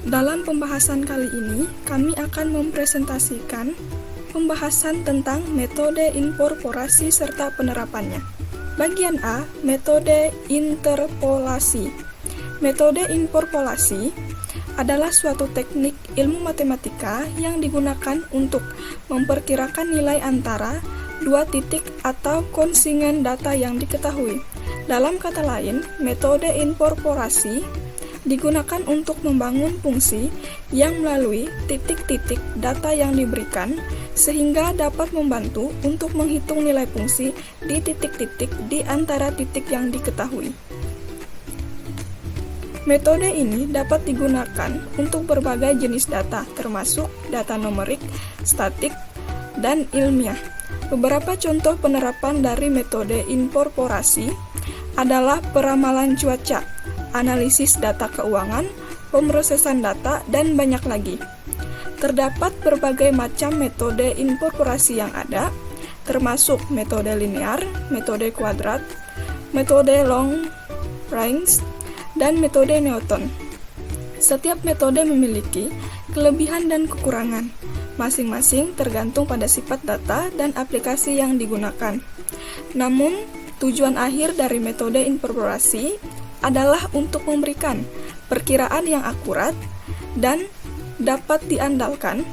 Dalam pembahasan kali ini, kami akan mempresentasikan pembahasan tentang metode inkorporasi serta penerapannya. Bagian A, metode interpolasi. Metode inkorporasi adalah suatu teknik ilmu matematika yang digunakan untuk memperkirakan nilai antara dua titik atau konsingan data yang diketahui. Dalam kata lain, metode inkorporasi digunakan untuk membangun fungsi yang melalui titik-titik data yang diberikan sehingga dapat membantu untuk menghitung nilai fungsi di titik-titik di antara titik yang diketahui. Metode ini dapat digunakan untuk berbagai jenis data, termasuk data numerik, statik, dan ilmiah. Beberapa contoh penerapan dari metode inkorporasi adalah peramalan cuaca, analisis data keuangan, pemrosesan data, dan banyak lagi. Terdapat berbagai macam metode inkorporasi yang ada, termasuk metode linear, metode kuadrat, metode long range, dan metode Newton. Setiap metode memiliki kelebihan dan kekurangan, masing-masing tergantung pada sifat data dan aplikasi yang digunakan. Namun, tujuan akhir dari metode inkorporasi adalah untuk memberikan perkiraan yang akurat dan dapat diandalkan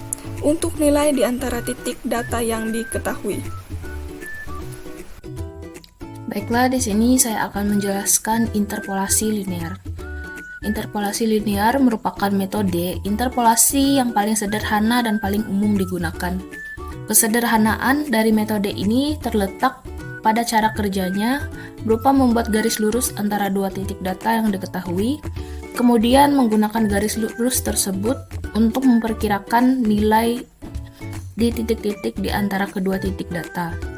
untuk nilai di antara titik data yang diketahui. Baiklah, di sini saya akan menjelaskan interpolasi linear. Interpolasi linear merupakan metode interpolasi yang paling sederhana dan paling umum digunakan. Kesederhanaan dari metode ini terletak pada cara kerjanya berupa membuat garis lurus antara dua titik data yang diketahui, kemudian menggunakan garis lurus tersebut untuk memperkirakan nilai di titik-titik di antara kedua titik data.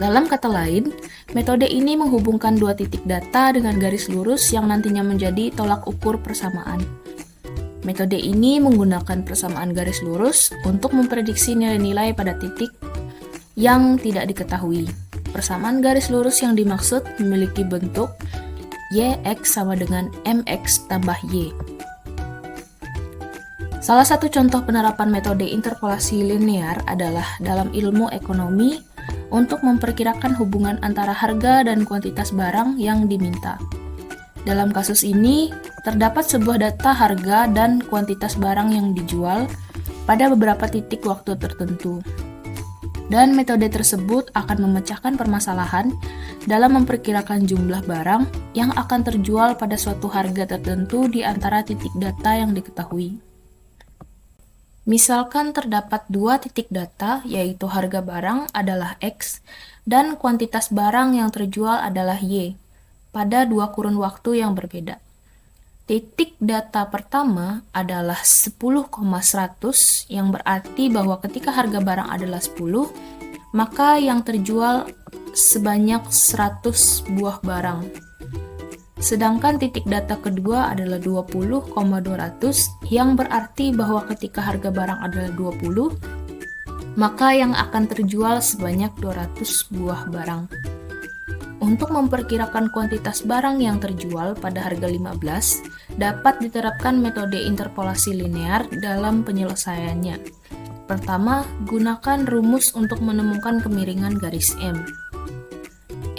Dalam kata lain, metode ini menghubungkan dua titik data dengan garis lurus yang nantinya menjadi tolak ukur persamaan. Metode ini menggunakan persamaan garis lurus untuk memprediksi nilai-nilai pada titik yang tidak diketahui. Persamaan garis lurus yang dimaksud memiliki bentuk YX sama dengan MX tambah Y. Salah satu contoh penerapan metode interpolasi linear adalah dalam ilmu ekonomi untuk memperkirakan hubungan antara harga dan kuantitas barang yang diminta. Dalam kasus ini, terdapat sebuah data harga dan kuantitas barang yang dijual pada beberapa titik waktu tertentu. Dan metode tersebut akan memecahkan permasalahan dalam memperkirakan jumlah barang yang akan terjual pada suatu harga tertentu di antara titik data yang diketahui. Misalkan terdapat dua titik data, yaitu harga barang adalah X dan kuantitas barang yang terjual adalah Y, pada dua kurun waktu yang berbeda. Titik data pertama adalah 10,100 yang berarti bahwa ketika harga barang adalah 10, maka yang terjual sebanyak 100 buah barang. Sedangkan titik data kedua adalah 20,200 yang berarti bahwa ketika harga barang adalah 20, maka yang akan terjual sebanyak 200 buah barang. Untuk memperkirakan kuantitas barang yang terjual pada harga 15, dapat diterapkan metode interpolasi linear dalam penyelesaiannya. Pertama, gunakan rumus untuk menemukan kemiringan garis M.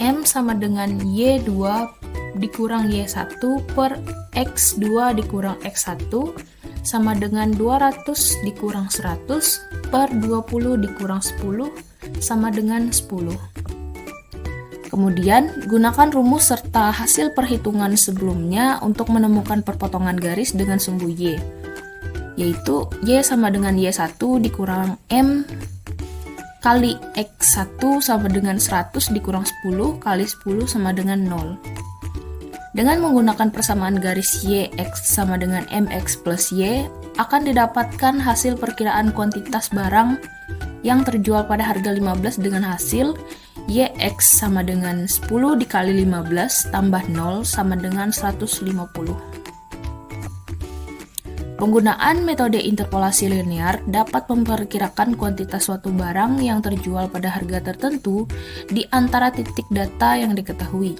M sama dengan Y2 dikurang Y1 per X2 dikurang X1 sama dengan 200 dikurang 100 per 20 dikurang 10 sama dengan 10. Kemudian, gunakan rumus serta hasil perhitungan sebelumnya untuk menemukan perpotongan garis dengan sumbu Y, yaitu Y sama dengan Y1 dikurang M kali X1 sama dengan 100 dikurang 10 kali 10 sama dengan 0. Dengan menggunakan persamaan garis YX sama dengan MX plus Y, akan didapatkan hasil perkiraan kuantitas barang yang terjual pada harga 15 dengan hasil YX sama dengan 10 dikali 15 tambah 0 sama dengan 150. Penggunaan metode interpolasi linear dapat memperkirakan kuantitas suatu barang yang terjual pada harga tertentu di antara titik data yang diketahui.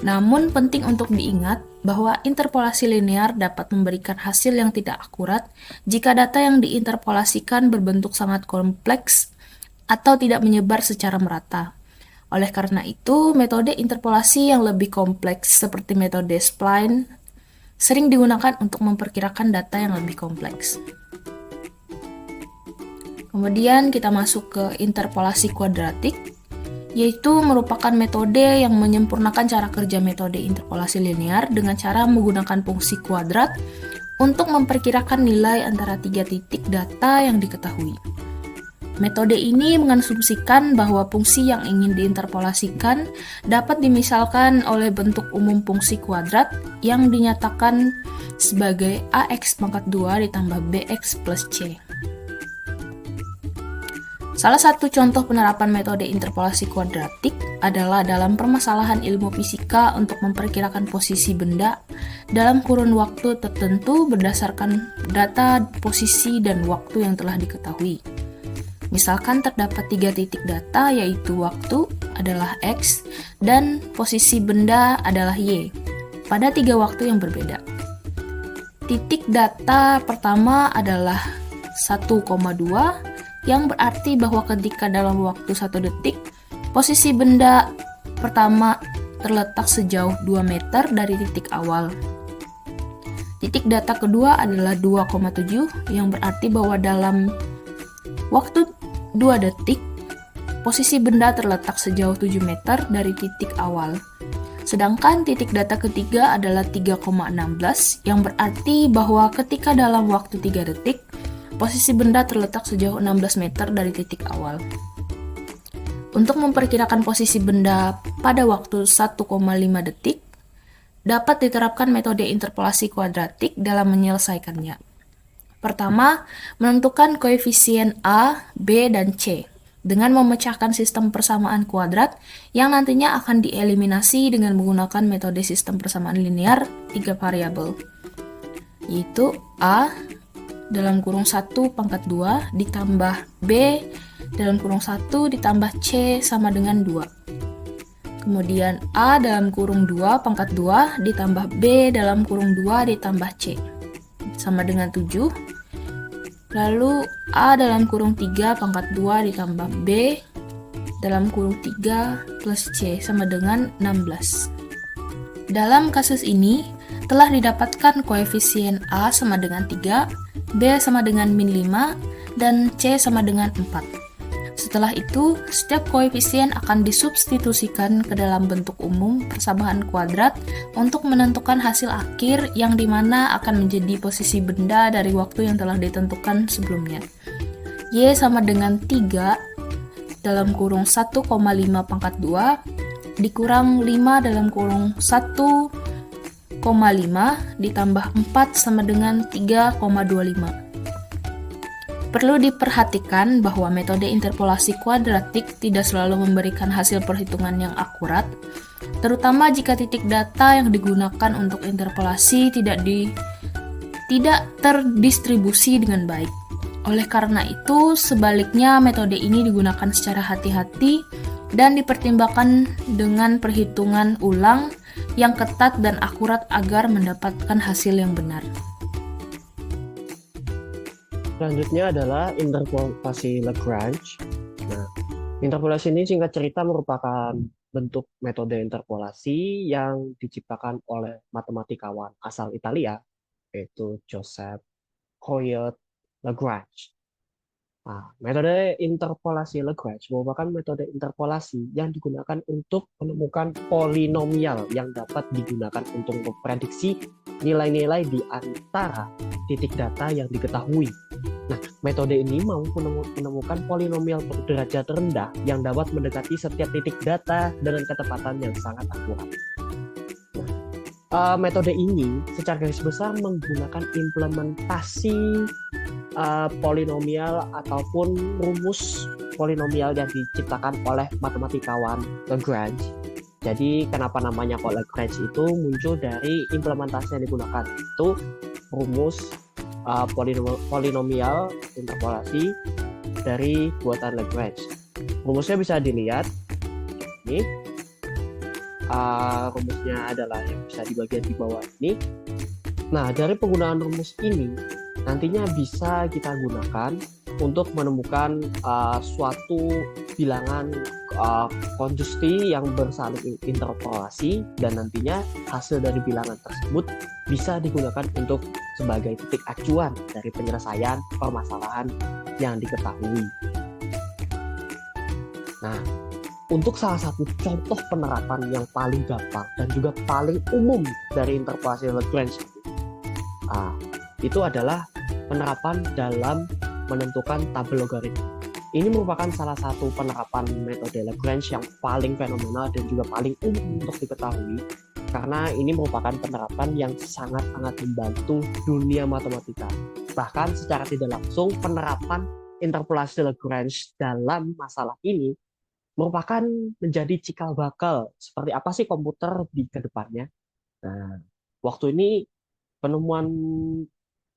Namun penting untuk diingat bahwa interpolasi linear dapat memberikan hasil yang tidak akurat jika data yang diinterpolasikan berbentuk sangat kompleks atau tidak menyebar secara merata. Oleh karena itu, metode interpolasi yang lebih kompleks seperti metode spline sering digunakan untuk memperkirakan data yang lebih kompleks. Kemudian kita masuk ke interpolasi kuadratik, yaitu merupakan metode yang menyempurnakan cara kerja metode interpolasi linear dengan cara menggunakan fungsi kuadrat untuk memperkirakan nilai antara tiga titik data yang diketahui. Metode ini mengasumsikan bahwa fungsi yang ingin diinterpolasikan dapat dimisalkan oleh bentuk umum fungsi kuadrat yang dinyatakan sebagai ax pangkat 2 ditambah bx plus c. Salah satu contoh penerapan metode interpolasi kuadratik adalah dalam permasalahan ilmu fisika untuk memperkirakan posisi benda dalam kurun waktu tertentu berdasarkan data posisi dan waktu yang telah diketahui. Misalkan terdapat tiga titik data, yaitu waktu adalah x dan posisi benda adalah y, pada tiga waktu yang berbeda. Titik data pertama adalah 1,2, yang berarti bahwa ketika dalam waktu 1 detik, posisi benda pertama terletak sejauh 2 meter dari titik awal. Titik data kedua adalah 2,7, yang berarti bahwa dalam waktu 2 detik, posisi benda terletak sejauh 7 meter dari titik awal. Sedangkan titik data ketiga adalah 3,16, yang berarti bahwa ketika dalam waktu 3 detik, posisi benda terletak sejauh 16 meter dari titik awal. Untuk memperkirakan posisi benda pada waktu 1,5 detik, dapat diterapkan metode interpolasi kuadratik dalam menyelesaikannya. Pertama, menentukan koefisien A, B, dan C dengan memecahkan sistem persamaan kuadrat yang nantinya akan dieliminasi dengan menggunakan metode sistem persamaan linear 3 variabel, yaitu A dalam kurung 1 pangkat 2 ditambah B dalam kurung 1 ditambah C sama dengan 2. Kemudian A dalam kurung 2 pangkat 2 ditambah B dalam kurung 2 ditambah C sama dengan 7. Lalu A dalam kurung 3 pangkat 2 ditambah B dalam kurung 3 plus C sama dengan 16. Dalam kasus ini, telah didapatkan koefisien A sama dengan 3, B sama dengan min 5, dan C sama dengan 4. Setelah itu, setiap koefisien akan disubstitusikan ke dalam bentuk umum persamaan kuadrat untuk menentukan hasil akhir yang dimana akan menjadi posisi benda dari waktu yang telah ditentukan sebelumnya. Y sama dengan 3 dalam kurung 1,5 pangkat 2 dikurang 5 dalam kurung 1,5 ditambah 4 sama dengan 3,25. Perlu diperhatikan bahwa metode interpolasi kuadratik tidak selalu memberikan hasil perhitungan yang akurat, terutama jika titik data yang digunakan untuk interpolasi tidak terdistribusi dengan baik. Oleh karena itu, sebaliknya metode ini digunakan secara hati-hati dan dipertimbangkan dengan perhitungan ulang yang ketat dan akurat agar mendapatkan hasil yang benar. Selanjutnya adalah interpolasi Lagrange. Nah, interpolasi ini singkat cerita merupakan bentuk metode interpolasi yang diciptakan oleh matematikawan asal Italia, yaitu Joseph Coillet-Lagrange. Nah, metode interpolasi Lagrange merupakan metode interpolasi yang digunakan untuk menemukan polinomial yang dapat digunakan untuk memprediksi nilai-nilai di antara titik data yang diketahui. Nah, metode ini mampu menemukan polinomial derajat rendah yang dapat mendekati setiap titik data dengan ketepatan yang sangat akurat. Metode ini secara garis besar menggunakan implementasi polinomial ataupun rumus polinomial yang diciptakan oleh matematikawan Lagrange. Jadi kenapa namanya kok Lagrange itu muncul dari implementasi yang digunakan, itu rumus polinomial interpolasi dari buatan Lagrange. Rumusnya bisa dilihat ini. rumusnya adalah yang bisa di bagian di bawah ini. Nah, dari penggunaan rumus ini nantinya bisa kita gunakan untuk menemukan suatu bilangan konjusti yang bersaling interpolasi, dan nantinya hasil dari bilangan tersebut bisa digunakan untuk sebagai titik acuan dari penyelesaian permasalahan yang diketahui. Nah, untuk salah satu contoh penerapan yang paling gampang dan juga paling umum dari interpolasi Lagrange, itu adalah penerapan dalam menentukan tabel logaritma. Ini merupakan salah satu penerapan metode Lagrange yang paling fenomenal dan juga paling umum untuk diketahui, karena ini merupakan penerapan yang sangat-sangat membantu dunia matematika. Bahkan secara tidak langsung, penerapan interpolasi Lagrange dalam masalah ini merupakan menjadi cikal bakal seperti apa sih komputer di kedepannya. Nah, waktu ini penemuan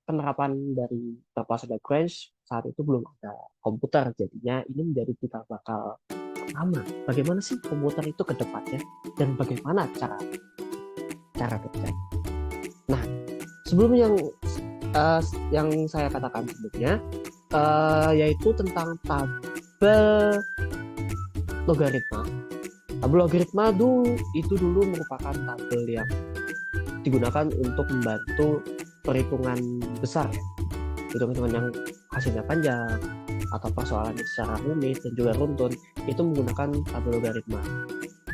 penerapan dari interpolasi Lagrange saat itu belum ada komputer, jadinya ini menjadi cikal bakal pertama. Bagaimana sih komputer itu ke depannya dan bagaimana cara kerjanya. Nah, sebelum yang saya katakan sebelumnya, yaitu tentang tabel logaritma. Tabel logaritma itu dulu merupakan tabel yang digunakan untuk membantu perhitungan besar, ya. Hitung-hitungan yang hasilnya panjang atau persoalan secara rumit dan juga runtun itu menggunakan tabel logaritma.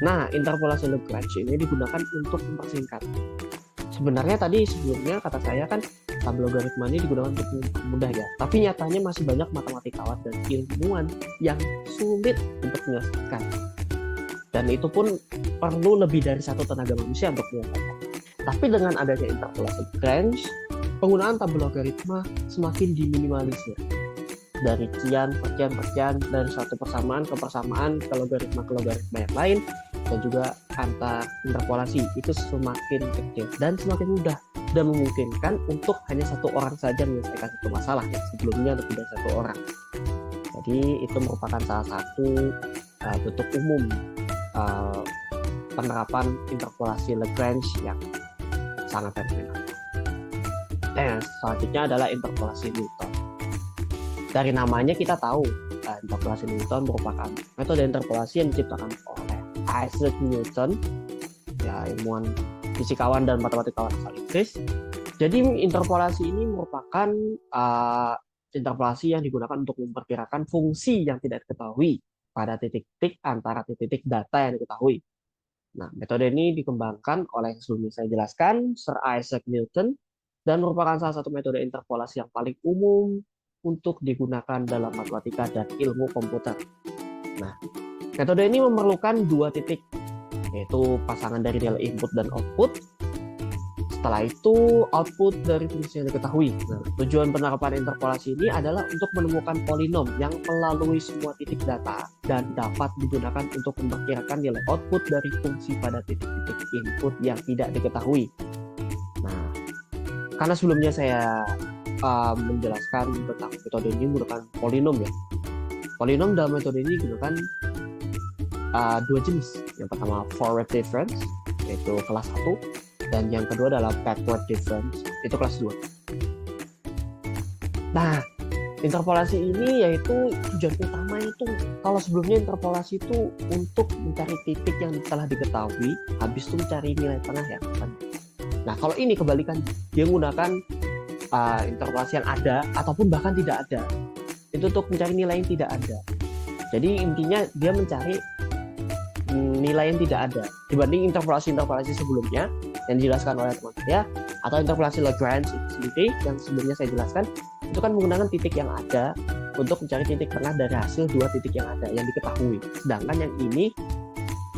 Nah, interpolasi Lagrange ini digunakan untuk mempersingkat. Sebenarnya tadi sebelumnya kata saya kan tabel logaritma ini digunakan untuk mudah, ya. Tapi nyatanya masih banyak matematikawan dan ilmuwan yang sulit untuk menyelesaikan. Dan itu pun perlu lebih dari satu tenaga manusia untuk menyelesaikan. Tapi dengan adanya interpolasi Lagrange, penggunaan tabel logaritma semakin diminimalisir. Dari percian dari suatu persamaan ke persamaan ke logaritma yang lain, dan juga antar interpolasi itu semakin kecil dan semakin mudah, dan memungkinkan untuk hanya satu orang saja menyelesaikan satu masalah, yang sebelumnya lebih dari satu orang. Jadi itu merupakan salah satu bentuk umum penerapan interpolasi Lagrange yang sangat fenomenal. Dan selanjutnya adalah interpolasi Newton. Dari namanya kita tahu interpolasi Newton merupakan metode interpolasi yang diciptakan oleh Isaac Newton, ya, ilmuwan fisikawan dan matematikawan asal Inggris. Jadi interpolasi ini merupakan interpolasi yang digunakan untuk memperkirakan fungsi yang tidak diketahui pada titik-titik antara titik-titik data yang diketahui. Nah, metode ini dikembangkan oleh yang sebelumnya saya jelaskan, Sir Isaac Newton, dan merupakan salah satu metode interpolasi yang paling umum untuk digunakan dalam matematika dan ilmu komputer. Nah, metode ini memerlukan dua titik, yaitu pasangan dari nilai input dan output. Setelah itu, output dari fungsi yang diketahui. Nah, tujuan penerapan interpolasi ini adalah untuk menemukan polinom yang melalui semua titik data dan dapat digunakan untuk memperkirakan nilai output dari fungsi pada titik-titik input yang tidak diketahui. Nah, karena sebelumnya saya menjelaskan tentang metode ini menggunakan polinom, ya. Polinom dalam metode ini digunakan dua jenis. Yang pertama forward difference, yaitu kelas 1, dan yang kedua adalah backward difference, itu kelas 2. Nah, interpolasi ini yaitu tujuan utama itu, kalau sebelumnya interpolasi itu untuk mencari titik yang telah diketahui, habis itu mencari nilai tengah, ya. Nah, kalau ini kebalikan, dia menggunakan interpolasi yang ada ataupun bahkan tidak ada. Itu untuk mencari nilai yang tidak ada. Jadi intinya dia mencari nilai yang tidak ada dibanding interpolasi sebelumnya yang dijelaskan oleh teman saya, atau interpolasi Lagrange itu sendiri yang sebelumnya saya jelaskan, itu kan menggunakan titik yang ada untuk mencari titik tengah dari hasil dua titik yang ada yang diketahui. Sedangkan yang ini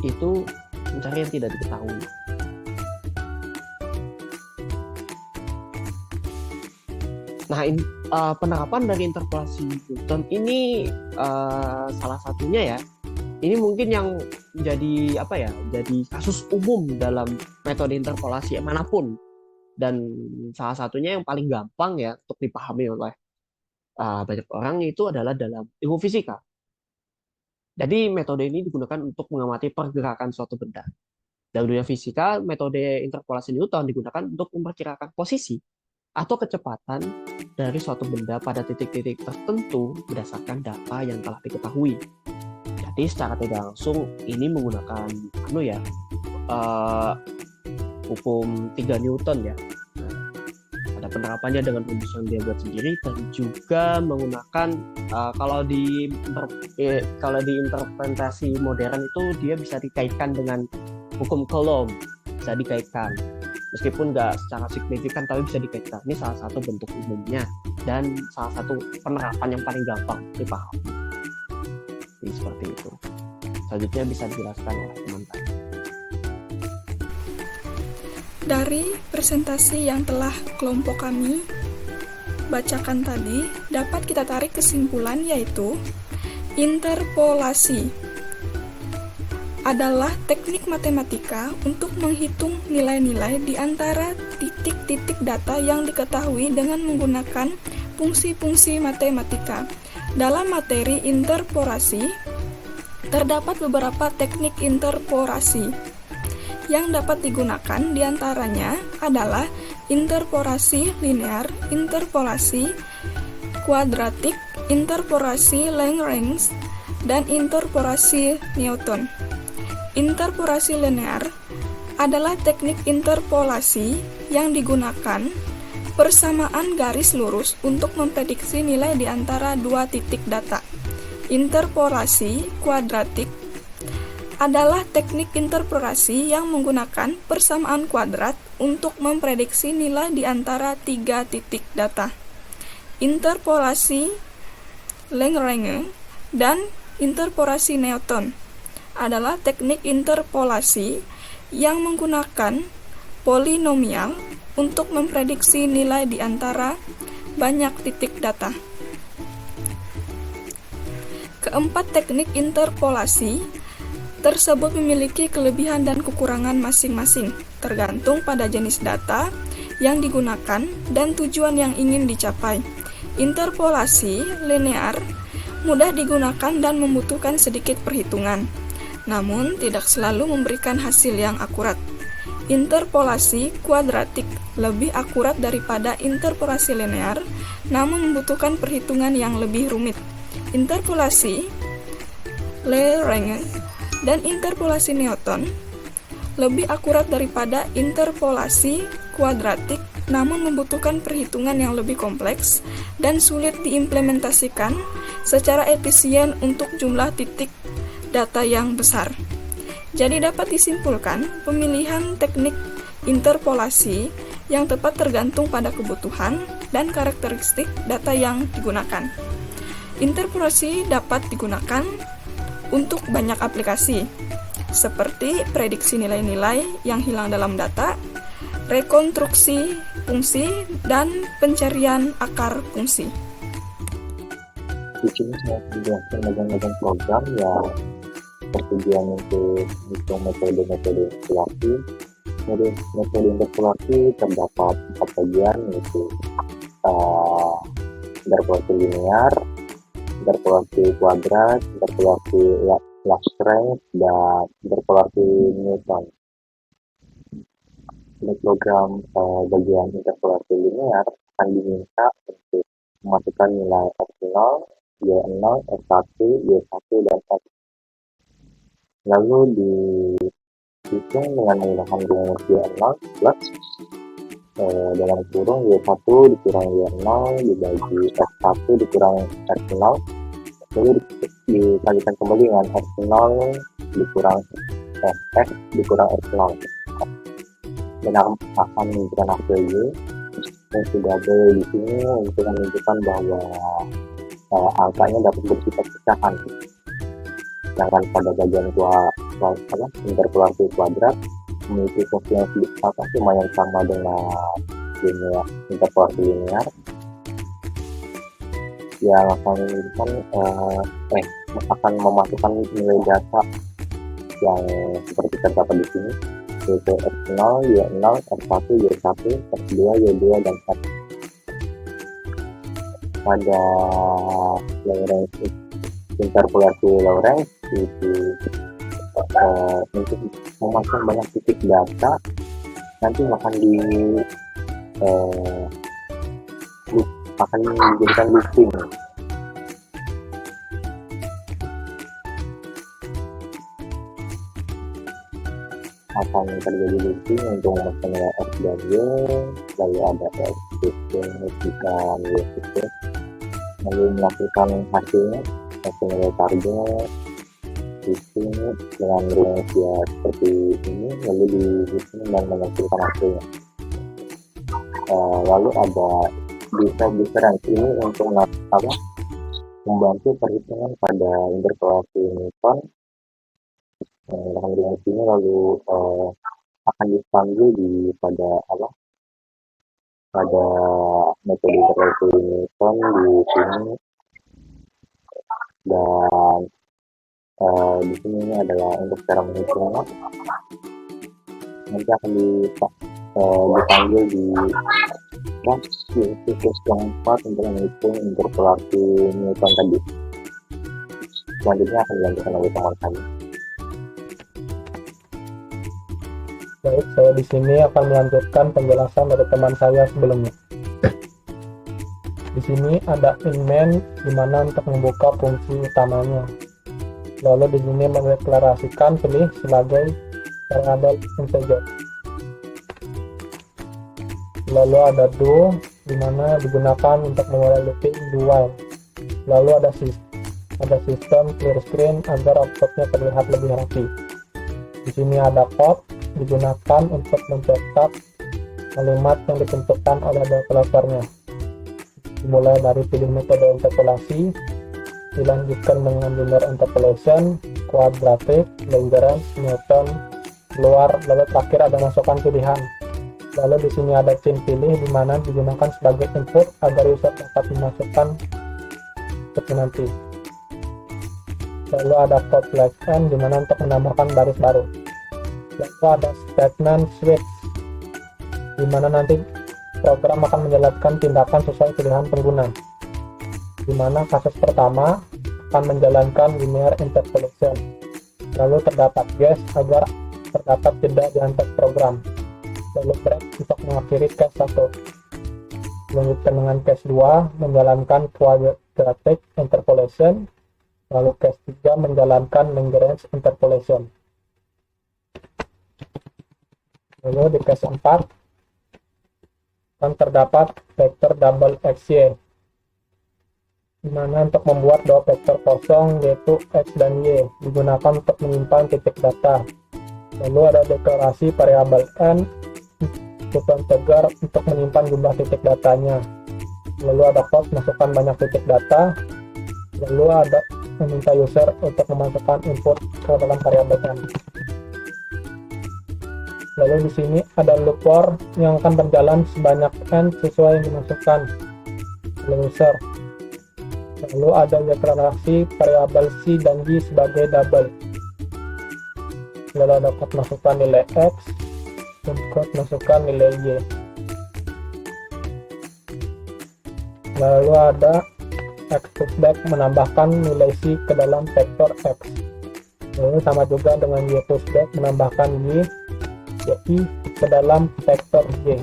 itu mencari yang tidak diketahui. Nah, penerapan dari interpolasi Newton ini salah satunya, ya. Ini mungkin yang jadi jadi kasus umum dalam metode interpolasi manapun, dan salah satunya yang paling gampang, ya, untuk dipahami oleh banyak orang itu adalah dalam ilmu fisika. Jadi metode ini digunakan untuk mengamati pergerakan suatu benda. Dalam dunia fisika, metode interpolasi Newton digunakan untuk memperkirakan posisi atau kecepatan dari suatu benda pada titik-titik tertentu berdasarkan data yang telah diketahui. Jadi secara tidak langsung ini menggunakan hukum 3 Newton ya. Ada penerapannya dengan rumus yang dia buat sendiri, dan juga menggunakan kalau di interpretasi modern itu dia bisa dikaitkan dengan hukum Coulomb, bisa dikaitkan. Meskipun nggak secara signifikan, tapi bisa dikaitkan. Ini salah satu bentuk umumnya dan salah satu penerapan yang paling gampang dipahami. Jadi seperti itu. Selanjutnya bisa dijelaskan oleh teman-teman. Dari presentasi yang telah kelompok kami bacakan tadi, dapat kita tarik kesimpulan yaitu interpolasi adalah teknik matematika untuk menghitung nilai-nilai di antara titik-titik data yang diketahui dengan menggunakan fungsi-fungsi matematika. Dalam materi interpolasi, terdapat beberapa teknik interpolasi yang dapat digunakan, diantaranya adalah interpolasi linear, interpolasi kuadratik, interpolasi Lagrange, dan interpolasi Newton. Interpolasi linear adalah teknik interpolasi yang digunakan persamaan garis lurus untuk memprediksi nilai di antara dua titik data. Interpolasi kuadratik adalah teknik interpolasi yang menggunakan persamaan kuadrat untuk memprediksi nilai di antara tiga titik data. Interpolasi Lagrange dan interpolasi Newton adalah teknik interpolasi yang menggunakan polinomial untuk memprediksi nilai di antara banyak titik data. Keempat teknik interpolasi tersebut memiliki kelebihan dan kekurangan masing-masing, tergantung pada jenis data yang digunakan dan tujuan yang ingin dicapai. Interpolasi linear mudah digunakan dan membutuhkan sedikit perhitungan, namun tidak selalu memberikan hasil yang akurat. Interpolasi kuadratik lebih akurat daripada interpolasi linear, namun membutuhkan perhitungan yang lebih rumit. Interpolasi Lagrange dan interpolasi Newton lebih akurat daripada interpolasi kuadratik, namun membutuhkan perhitungan yang lebih kompleks dan sulit diimplementasikan secara efisien untuk jumlah titik data yang besar. Jadi dapat disimpulkan, pemilihan teknik interpolasi yang tepat tergantung pada kebutuhan dan karakteristik data yang digunakan. Interpolasi dapat digunakan untuk banyak aplikasi, seperti prediksi nilai-nilai yang hilang dalam data, rekonstruksi fungsi, dan pencarian akar fungsi. Di sini saya menjelaskan bagian-bagian program yang bertujuan untuk menghitung metode-metode interpolasi. Dari metode interpolasi terdapat 4 bagian, yaitu interpolasi linear, interpolasi kuadrat, interpolasi Lagrange, dan interpolasi Newton. Ini program bagian interpolasi linear akan diminta untuk memasukkan nilai F0, Y0, F1, Y1, dan F. Lalu dihitung dengan menggunakan rumus Y0 plus dalam kurung Y1 dikurang Y0 dibagi F1 dikurang F0, lalu dikalikan kembali dengan F0 dikurang F dikurang F0, dan akan memberikan hasil Y yang sudah ada di sini untuk menunjukkan bahwa angkanya dapat bersifat pecahan. Sedangkan pada bagian interpolasi kuadrat memiliki fungsi yang lumayan sama dengan interpolasi linear, yang akan memasukkan nilai data yang seperti terdapat di sini, yaitu F0, Y0, F1, Y1, F2, Y2, dan F. Pada Lagrange interpolasi Lagrange itu untuk memasang banyak titik data nanti akan akan dijadikan looping. Akan terjadi looping untuk memasang nilai X dan Y, lalu ada X system, dan Y system, lalu melakukan hasilnya, nilai target di sini dengan rumus ya seperti ini, lalu dihitung dan menghasilkan hasilnya. Lalu ada difference ini untuk membantu perhitungan pada interpolasi Newton. Dengan rumus ini lalu akan dipanggil pada metode interpolasi Newton di sini, dan di sini ini adalah untuk cara menghitungnya. Nanti akan dipanggil di siklus yang 4 untuk menghitung interpolasi Newton tadi. Selanjutnya akan dilanjutkan oleh teman kami. Baik, saya di sini akan melanjutkan penjelasan dari teman saya sebelumnya. Di sini ada in-main di mana untuk membuka fungsi utamanya. Lalu di sini mendeklarasikan pilih sebagai variabel integer. Lalu ada do di mana digunakan untuk memulai looping do while. Lalu ada sistem clear screen agar outputnya terlihat lebih rapi. Di sini ada code digunakan untuk mencetak kalimat yang ditentukan oleh developernya. Dimulai dari pilih metode interpolasi, dilanjutkan dengan linear interpolation, quadratic, Lagrange, Newton, keluar, lalu terakhir ada masukkan pilihan. Lalu di sini ada chain pilih di mana digunakan sebagai input agar user dapat memasukkan seperti nanti. Lalu ada code /n di mana untuk menambahkan baris baru. Lalu ada statement switch di mana nanti program akan menjalankan tindakan sesuai pilihan pengguna. Di mana kasus pertama akan menjalankan linear interpolation. Lalu terdapat guess agar terdapat jeda di antara program. Lalu break untuk mengakhiri case 1. Lanjutkan dengan case 2 menjalankan quadratic interpolation. Lalu case 3 menjalankan Lagrange interpolation. Lalu di case 4 akan terdapat vektor double XY, di mana untuk membuat dua vektor kosong yaitu X dan Y digunakan untuk menyimpan titik data. Lalu ada deklarasi variabel n integer untuk menyimpan jumlah titik datanya. Lalu ada code masukkan banyak titik data. Lalu ada meminta user untuk memasukkan input ke dalam variabel n. Lalu di sini ada loop for yang akan berjalan sebanyak n sesuai yang dimasukkan oleh user. Lalu ada deklarasi variabel C dan Y sebagai double. Lalu ada code masukkan nilai X dan code masukkan nilai Y. Lalu ada X pushback menambahkan nilai C ke dalam vektor X. Lalu sama juga dengan Y pushback menambahkan Y ke dalam vektor Y.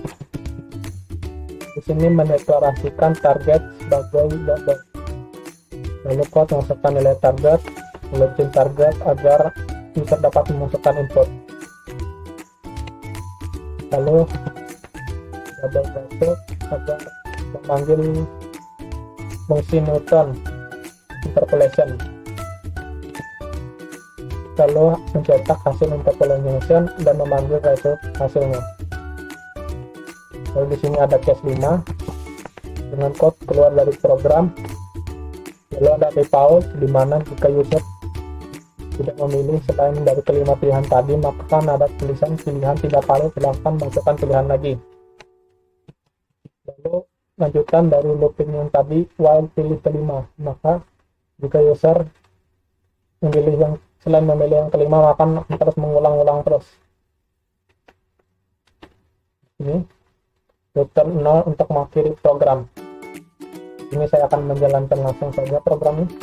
Di sini mendeklarasikan target sebagai double. Lalu code masukkan nilai target, lalu chain target agar user dapat memasukkan input. Lalu double masuk agar memanggil fungsi Newton interpolation. Lalu mencetak hasil interpolation dan memanggil result hasilnya. Lalu di sini ada case 5 dengan code keluar dari program. Lalu ada default di mana jika user tidak memilih selain dari kelima pilihan tadi, maka akan ada tulisan pilihan tidak valid, silahkan masukkan pilihan lagi. Lalu lanjutan dari looping yang tadi while pilih kelima, maka jika user memilih yang selain memilih yang kelima, maka akan terus mengulang-ulang terus. Ini return 0 untuk mengakhiri program. Ini saya akan menjalankan langsung saja program ini.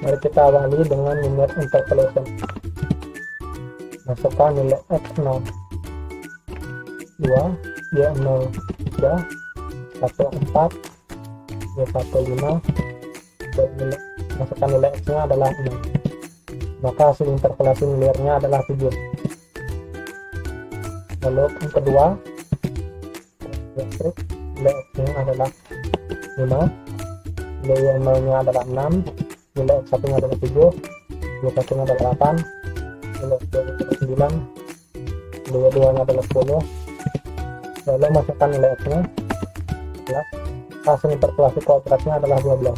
Mari kita awali dengan linear interpolation. Masukkan nilai x0 2, y0 3, 1 4, y1 5, dan masukkan nilai x-nya adalah 6. Maka hasil interpolasi linearnya adalah 7. Lalu yang kedua, nilai x-nya adalah 5, nilai y0-nya adalah 6, nilai x1-nya adalah 7, y1-nya adalah 8, nilai x2-nya adalah 9, nilai y2-nya adalah 10. Lalu masukkan nilai x-nya 11. Hasil interpolasi kuadratnya adalah 12.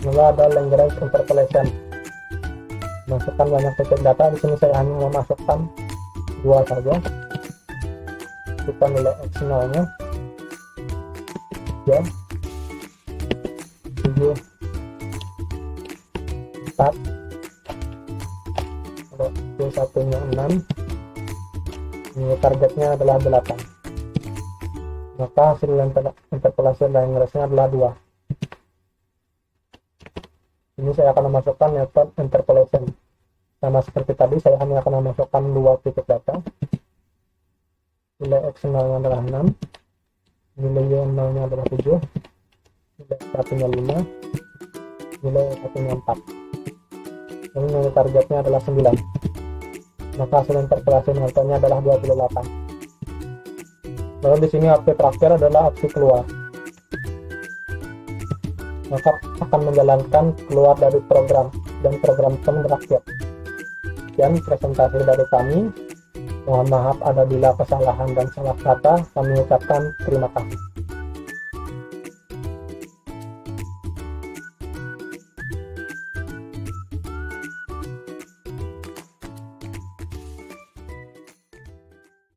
Lalu ada Lagrange interpolation. Masukkan banyak titik data. Di sini saya hanya memasukkan 2 saja. Kita nilai x0-nya 3, 7, 4, y1-nya 6, nilai targetnya adalah 8. Maka hasil interpolasi Lagrange-nya adalah 2. Ini saya akan memasukkan method interpolation. Sama seperti tadi, saya hanya akan memasukkan 2 titik data. Nilai x0-nya adalah 6, nilai y0-nya adalah 7, nilai x1-nya 5, nilai y1-nya 4. Ini nilai targetnya adalah 9. Maka hasil interpolasi nilainya adalah 28. Lalu di sini opsi terakhir adalah opsi keluar. Maka akan menjalankan keluar dari program dan program pun berakhir. Sekian presentasi dari kami. Mohon maaf apabila kesalahan dan salah kata. Kami ucapkan terima kasih.